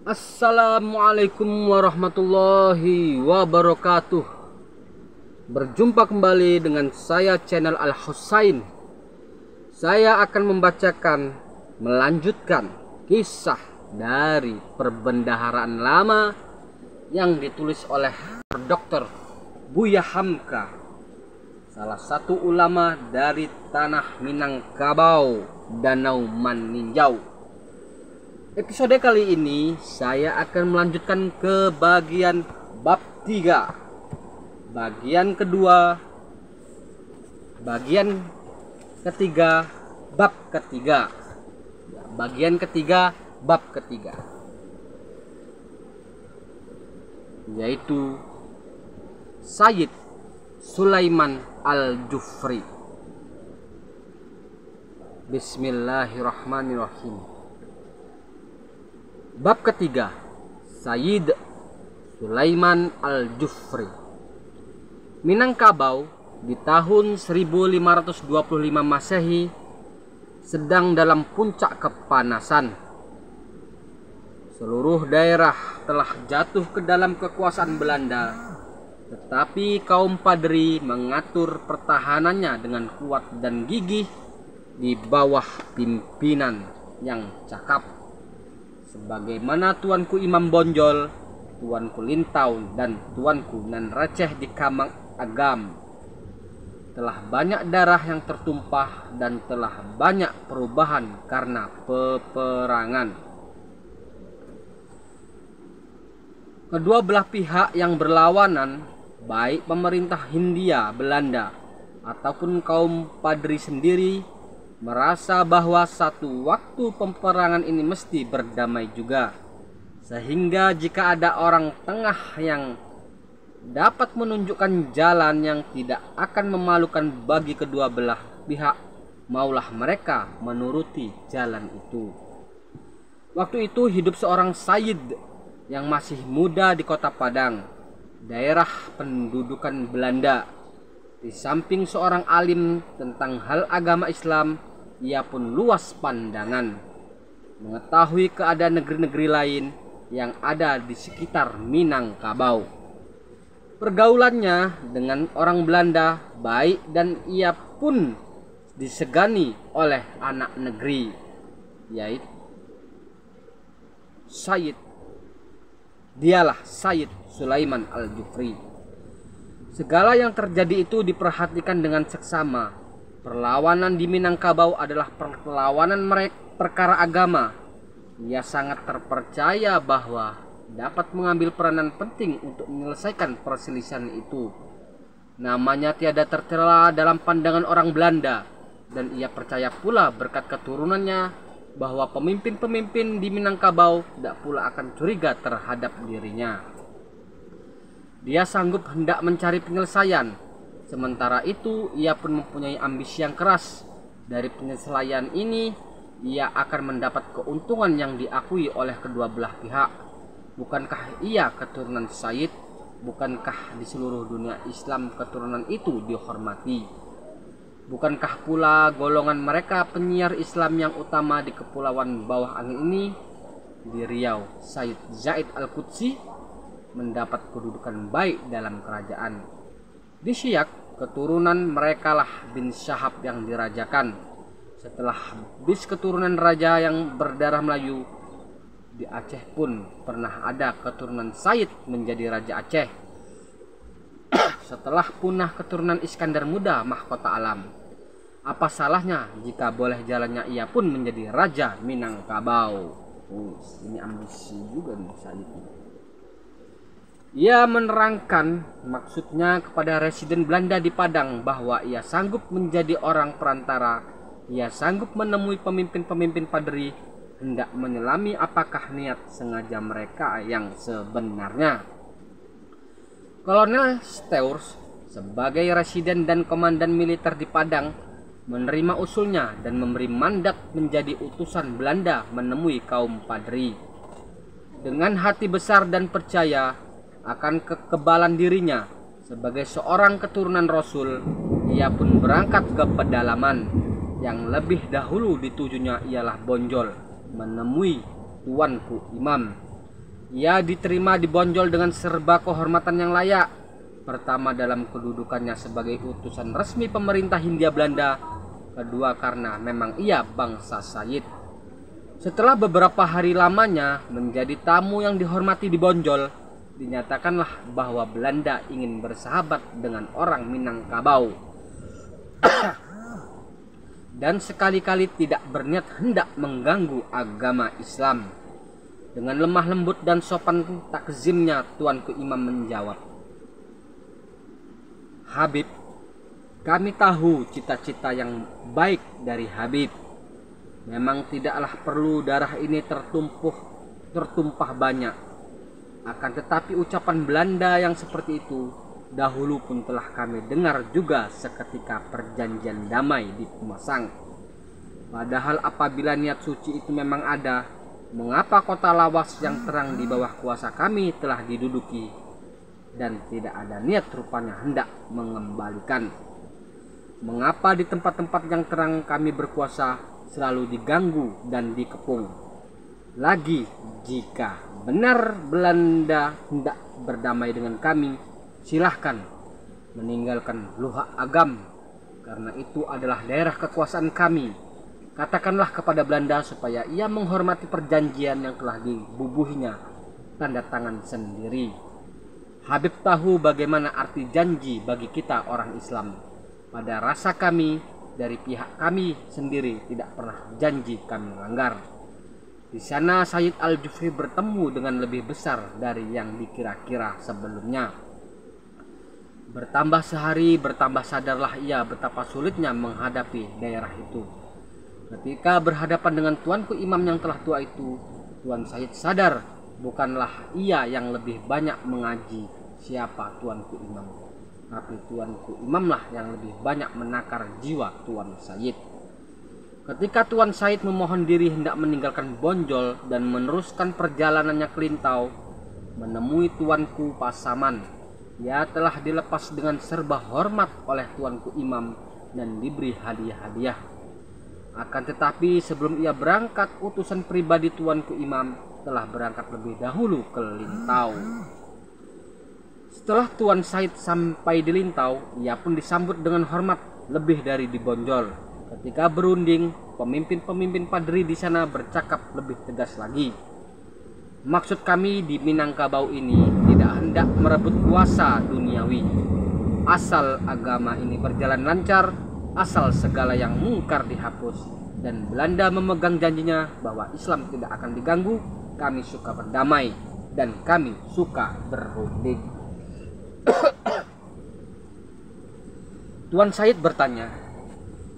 Assalamualaikum warahmatullahi wabarakatuh. Berjumpa kembali dengan saya channel Al Husain. Saya akan melanjutkan kisah dari perbendaharaan lama yang ditulis oleh Dr. Buya Hamka, salah satu ulama dari tanah Minangkabau, Danau Maninjau. Episode kali ini saya akan melanjutkan ke bagian bab 3. Bagian kedua, bagian ketiga, bab ketiga. Bagian ketiga, bab ketiga. Yaitu Sayyid Sulaiman Al-Jufri. Bismillahirrahmanirrahim. Bab ketiga, Sayyid Sulaiman Al-Jufri. Minangkabau di tahun 1525 Masehi sedang dalam puncak kepanasan. Seluruh daerah telah jatuh ke dalam kekuasaan Belanda, tetapi kaum Padri mengatur pertahanannya dengan kuat dan gigih di bawah pimpinan yang cakap. Sebagaimana Tuanku Imam Bonjol, Tuanku Lintau, dan Tuanku Nan Receh di Kamang Agam. Telah banyak darah yang tertumpah dan telah banyak perubahan karena peperangan. Kedua belah pihak yang berlawanan, baik pemerintah Hindia Belanda ataupun kaum Padri sendiri, merasa bahwa satu waktu peperangan ini mesti berdamai juga, sehingga jika ada orang tengah yang dapat menunjukkan jalan yang tidak akan memalukan bagi kedua belah pihak, maulah mereka menuruti jalan itu. Waktu itu hidup seorang Sayyid yang masih muda di kota Padang, daerah pendudukan Belanda. Di samping seorang alim tentang hal agama Islam, ia pun luas pandangan, mengetahui keadaan negeri-negeri lain yang ada di sekitar Minangkabau. Pergaulannya dengan orang Belanda baik dan ia pun disegani oleh anak negeri, yaitu dialah Sayyid Sulaiman Al-Jufri. Segala yang terjadi itu diperhatikan dengan seksama. Perlawanan di Minangkabau adalah perlawanan perkara agama. Ia sangat terpercaya bahwa dapat mengambil peranan penting untuk menyelesaikan perselisihan itu. Namanya tiada tercela dalam pandangan orang Belanda, dan ia percaya pula berkat keturunannya bahwa pemimpin-pemimpin di Minangkabau tidak pula akan curiga terhadap dirinya. Dia sanggup hendak mencari penyelesaian. Sementara itu, ia pun mempunyai ambisi yang keras. Dari penyelesaian ini, ia akan mendapat keuntungan yang diakui oleh kedua belah pihak. Bukankah ia keturunan Sayyid? Bukankah di seluruh dunia Islam keturunan itu dihormati? Bukankah pula golongan mereka penyiar Islam yang utama di kepulauan bawah angin ini? Di Riau, Sayyid Zaid Al-Qudsi mendapat kedudukan baik dalam kerajaan. Di Siak, keturunan merekalah bin Syahab yang dirajakan. Setelah bis keturunan raja yang berdarah Melayu, di Aceh pun pernah ada keturunan Said menjadi Raja Aceh. Setelah punah keturunan Iskandar Muda mahkota alam, apa salahnya jika boleh jalannya ia pun menjadi Raja Minangkabau? Ini ambisi juga nih Said. Ia menerangkan maksudnya kepada residen Belanda di Padang bahwa ia sanggup menjadi orang perantara. Ia sanggup menemui pemimpin-pemimpin Padri hendak menyelami apakah niat sengaja mereka yang sebenarnya. Kolonel Steurs sebagai residen dan komandan militer di Padang menerima usulnya dan memberi mandat menjadi utusan Belanda menemui kaum Padri. Dengan hati besar dan percaya akan kekebalan dirinya sebagai seorang keturunan Rasul, ia pun berangkat ke pedalaman. Yang lebih dahulu ditujunya ialah Bonjol menemui Tuanku Imam. Ia diterima di Bonjol dengan serba kehormatan yang layak. Pertama, dalam kedudukannya sebagai utusan resmi pemerintah Hindia Belanda. Kedua, karena memang ia bangsa Said. Setelah beberapa hari lamanya menjadi tamu yang dihormati di Bonjol, dinyatakanlah bahwa Belanda ingin bersahabat dengan orang Minangkabau dan sekali-kali tidak berniat hendak mengganggu agama Islam. Dengan lemah lembut dan sopan takzimnya, Tuanku Imam menjawab, "Habib, kami tahu cita-cita yang baik dari Habib. Memang tidaklah perlu darah ini tertumpah banyak. Akan tetapi ucapan Belanda yang seperti itu dahulu pun telah kami dengar juga seketika perjanjian damai di Pumasang. Padahal apabila niat suci itu memang ada, mengapa kota Lawas yang terang di bawah kuasa kami telah diduduki dan tidak ada niat rupanya hendak mengembalikan? Mengapa di tempat-tempat yang terang kami berkuasa selalu diganggu dan dikepung? Lagi jika benar Belanda hendak berdamai dengan kami, silahkan meninggalkan Luhak Agam, karena itu adalah daerah kekuasaan kami. Katakanlah kepada Belanda supaya ia menghormati perjanjian yang telah dibubuhinya tanda tangan sendiri." Habib tahu bagaimana arti janji bagi kita orang Islam. Pada rasa kami, dari pihak kami sendiri tidak pernah janji kami langgar. Di sana Said Al-Jufri bertemu dengan lebih besar dari yang dikira-kira sebelumnya. Bertambah sehari, bertambah sadarlah ia betapa sulitnya menghadapi daerah itu. Ketika berhadapan dengan Tuanku Imam yang telah tua itu, Tuan Said sadar bukanlah ia yang lebih banyak mengaji siapa Tuanku Imam, tapi Tuanku Imamlah yang lebih banyak menakar jiwa Tuan Said. Ketika Tuan Said memohon diri hendak meninggalkan Bonjol dan meneruskan perjalanannya ke Lintau, menemui Tuanku Pasaman, ia telah dilepas dengan serba hormat oleh Tuanku Imam dan diberi hadiah-hadiah. Akan tetapi sebelum ia berangkat, utusan pribadi Tuanku Imam telah berangkat lebih dahulu ke Lintau. Setelah Tuan Said sampai di Lintau, ia pun disambut dengan hormat lebih dari di Bonjol. Ketika berunding, pemimpin-pemimpin padri di sana bercakap lebih tegas lagi. "Maksud kami di Minangkabau ini tidak hendak merebut kuasa duniawi. Asal agama ini berjalan lancar, asal segala yang mungkar dihapus, dan Belanda memegang janjinya bahwa Islam tidak akan diganggu, kami suka berdamai dan kami suka berunding." Tuan Said bertanya,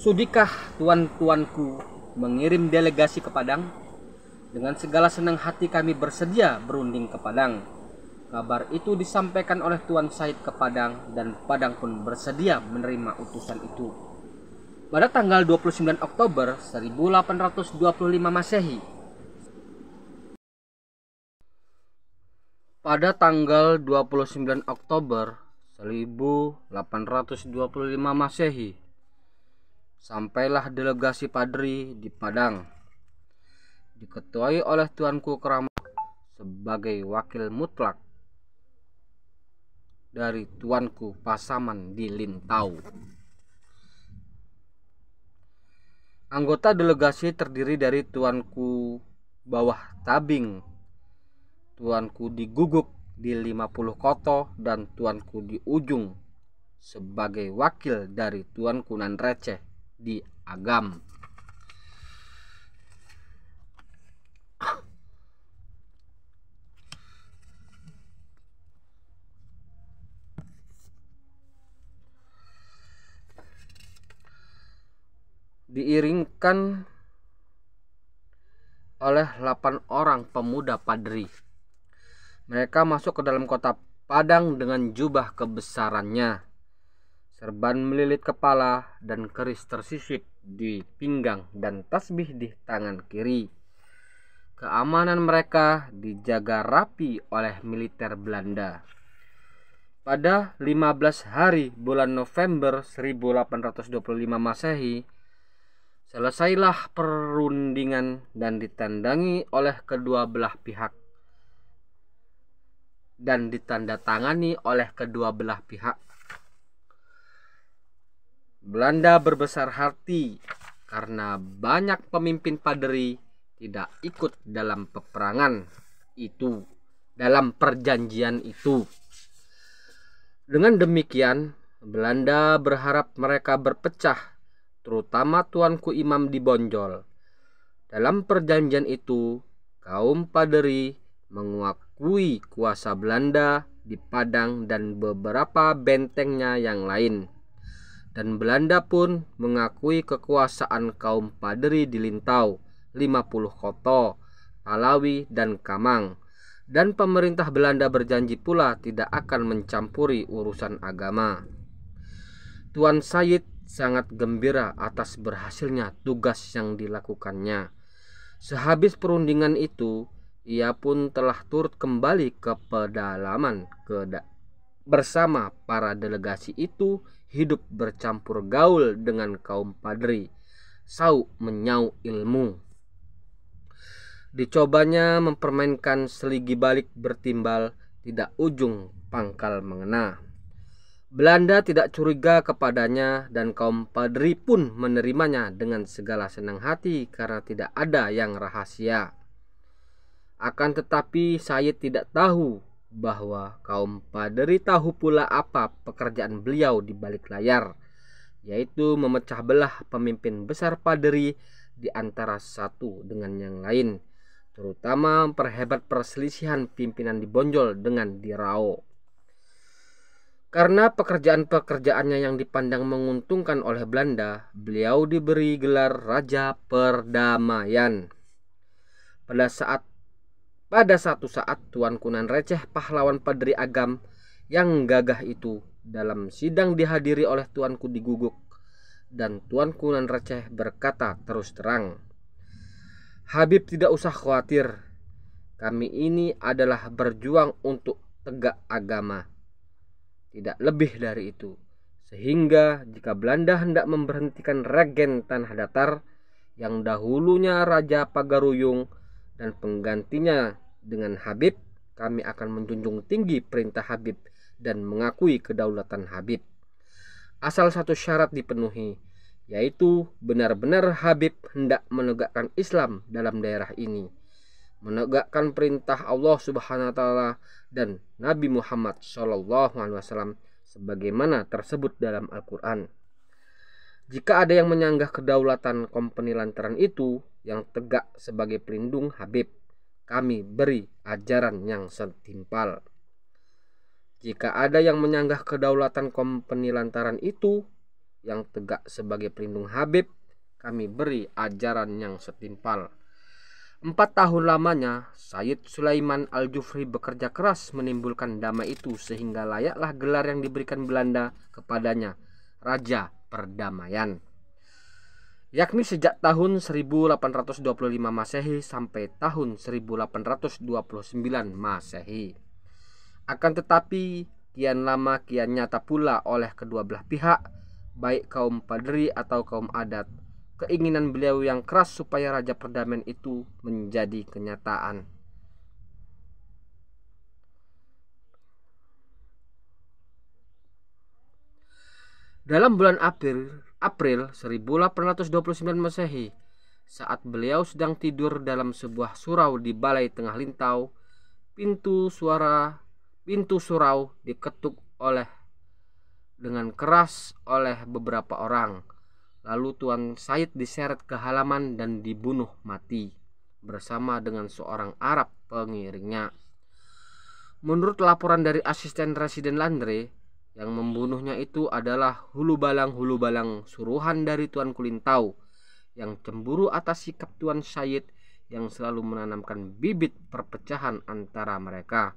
"Sudikah tuan-tuanku mengirim delegasi ke Padang?" "Dengan segala senang hati kami bersedia berunding ke Padang." Kabar itu disampaikan oleh Tuan Said ke Padang, dan Padang pun bersedia menerima utusan itu. Pada tanggal 29 Oktober 1825 Masehi. Pada tanggal 29 Oktober 1825 Masehi, sampailah delegasi padri di Padang, diketuai oleh Tuanku Keramat sebagai wakil mutlak dari Tuanku Pasaman di Lintau. Anggota delegasi terdiri dari Tuanku Bawah Tabing, Tuanku di Guguk di 50 Koto, dan Tuanku di Ujung sebagai wakil dari Tuanku Nan Receh di Agam. Diiringkan oleh 8 orang pemuda padri. Mereka masuk ke dalam kota Padang dengan jubah kebesarannya, serban melilit kepala dan keris tersisip di pinggang dan tasbih di tangan kiri. Keamanan mereka dijaga rapi oleh militer Belanda. Pada 15 hari bulan November 1825 Masehi, selesailah perundingan dan ditandangi oleh kedua belah pihak. dan ditandatangani oleh kedua belah pihak. Belanda berbesar hati karena banyak pemimpin Paderi tidak ikut dalam peperangan itu, dalam perjanjian itu. Dengan demikian, Belanda berharap mereka berpecah, terutama Tuanku Imam di Bonjol. Dalam perjanjian itu, kaum Paderi mengakui kuasa Belanda di Padang dan beberapa bentengnya yang lain. Dan Belanda pun mengakui kekuasaan kaum Paderi di Lintau, 50 Koto, Talawi, dan Kamang. Dan pemerintah Belanda berjanji pula tidak akan mencampuri urusan agama. Tuan Said sangat gembira atas berhasilnya tugas yang dilakukannya. Sehabis perundingan itu, ia pun telah turut kembali ke pedalaman bersama para delegasi itu, hidup bercampur gaul dengan kaum Paderi, sau menyau ilmu. Dicobanya mempermainkan seligi balik bertimbal, tidak ujung pangkal mengena. Belanda tidak curiga kepadanya dan kaum Paderi pun menerimanya dengan segala senang hati karena tidak ada yang rahasia. Akan tetapi Said tidak tahu bahwa kaum Paderi tahu pula apa pekerjaan beliau di balik layar, yaitu memecah belah pemimpin besar Paderi di antara satu dengan yang lain, terutama memperhebat perselisihan pimpinan di Bonjol dengan di Rao. Karena pekerjaan-pekerjaannya yang dipandang menguntungkan oleh Belanda, beliau diberi gelar Raja Perdamaian. Pada satu saat Tuan Kunan Receh, pahlawan Paderi Agam yang gagah itu, dalam sidang dihadiri oleh Tuanku di Guguk, dan Tuan Kunan Receh berkata terus terang, "Habib tidak usah khawatir, kami ini adalah berjuang untuk tegak agama, tidak lebih dari itu. Sehingga jika Belanda hendak memberhentikan Regen Tanah Datar yang dahulunya Raja Pagaruyung dan penggantinya dengan Habib, kami akan menjunjung tinggi perintah Habib dan mengakui kedaulatan Habib. Asal satu syarat dipenuhi, yaitu benar-benar Habib hendak menegakkan Islam dalam daerah ini, menegakkan perintah Allah Subhanahu wa taala dan Nabi Muhammad SAW sebagaimana tersebut dalam Al-Quran. Jika ada yang menyanggah kedaulatan Kompeni Lantaran itu yang tegak sebagai pelindung Habib, kami beri ajaran yang setimpal. Jika ada yang menyanggah kedaulatan Kompeni Lantaran itu yang tegak sebagai pelindung Habib, kami beri ajaran yang setimpal." 4 tahun lamanya Said Sulaiman Al-Jufri bekerja keras menimbulkan damai itu sehingga layaklah gelar yang diberikan Belanda kepadanya, Raja Perdamaian, yakni sejak tahun 1825 Masehi sampai tahun 1829 Masehi. Akan tetapi kian lama kian nyata pula oleh kedua belah pihak, baik kaum Paderi atau kaum adat, keinginan beliau yang keras supaya Raja Perdamaian itu menjadi kenyataan. Dalam bulan April 1829 Masehi, saat beliau sedang tidur dalam sebuah surau di Balai Tengah Lintau, pintu surau diketuk dengan keras oleh beberapa orang. Lalu Tuan Said diseret ke halaman dan dibunuh mati bersama dengan seorang Arab pengiringnya. Menurut laporan dari asisten Residen Landre, yang membunuhnya itu adalah hulu-balang suruhan dari Tuan Kulintau yang cemburu atas sikap Tuan Said yang selalu menanamkan bibit perpecahan antara mereka.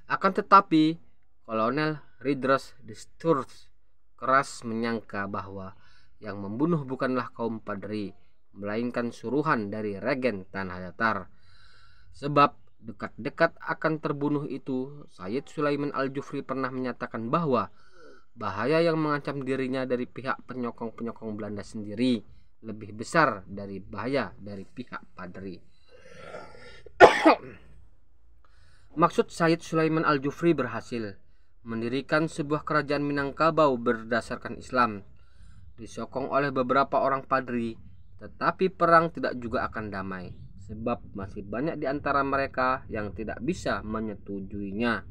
Akan tetapi Kolonel Ridros de Sturz keras menyangka bahwa yang membunuh bukanlah kaum Paderi, melainkan suruhan dari Regen Tanah Datar. Sebab dekat-dekat akan terbunuh itu, Said Sulaiman Al-Jufri pernah menyatakan bahwa bahaya yang mengancam dirinya dari pihak penyokong-penyokong Belanda sendiri lebih besar dari bahaya dari pihak Paderi. Maksud Sayyid Sulaiman Al-Jufri berhasil mendirikan sebuah kerajaan Minangkabau berdasarkan Islam, disokong oleh beberapa orang padri, tetapi perang tidak juga akan damai, sebab masih banyak di antara mereka yang tidak bisa menyetujuinya.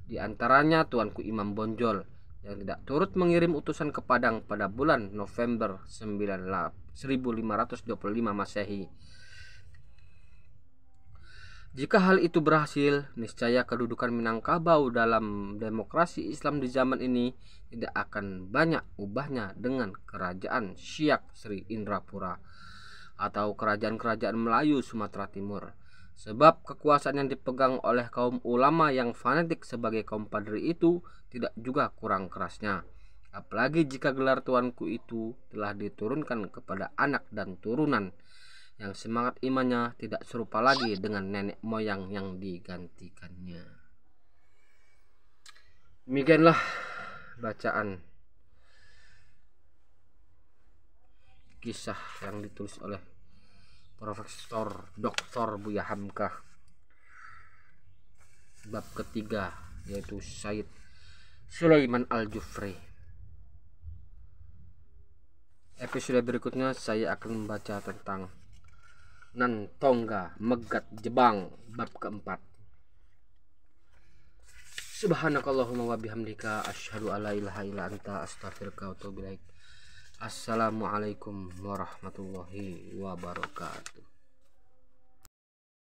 Di antaranya Tuanku Imam Bonjol yang tidak turut mengirim utusan ke Padang pada bulan November 1525 Masehi. Jika hal itu berhasil, niscaya kedudukan Minangkabau dalam demokrasi Islam di zaman ini tidak akan banyak ubahnya dengan kerajaan Syiak Sri Indrapura atau kerajaan-kerajaan Melayu Sumatera Timur. Sebab kekuasaan yang dipegang oleh kaum ulama yang fanatik sebagai kaum padri itu tidak juga kurang kerasnya. Apalagi jika gelar tuanku itu telah diturunkan kepada anak dan turunan yang semangat imannya tidak serupa lagi dengan nenek moyang yang digantikannya. Demikianlah bacaan kisah yang ditulis oleh Profesor Dr. Buya Hamkah, bab ketiga, yaitu Sayyid Sulaiman Al-Jufri. Episode berikutnya saya akan membaca tentang Nantongga Megat Jebang bab keempat. Subhanakallahumma wa bihamdika asyhadu alla ilaha illa anta astaghfiruka wa atubu ilaik. Assalamualaikum warahmatullahi wabarakatuh.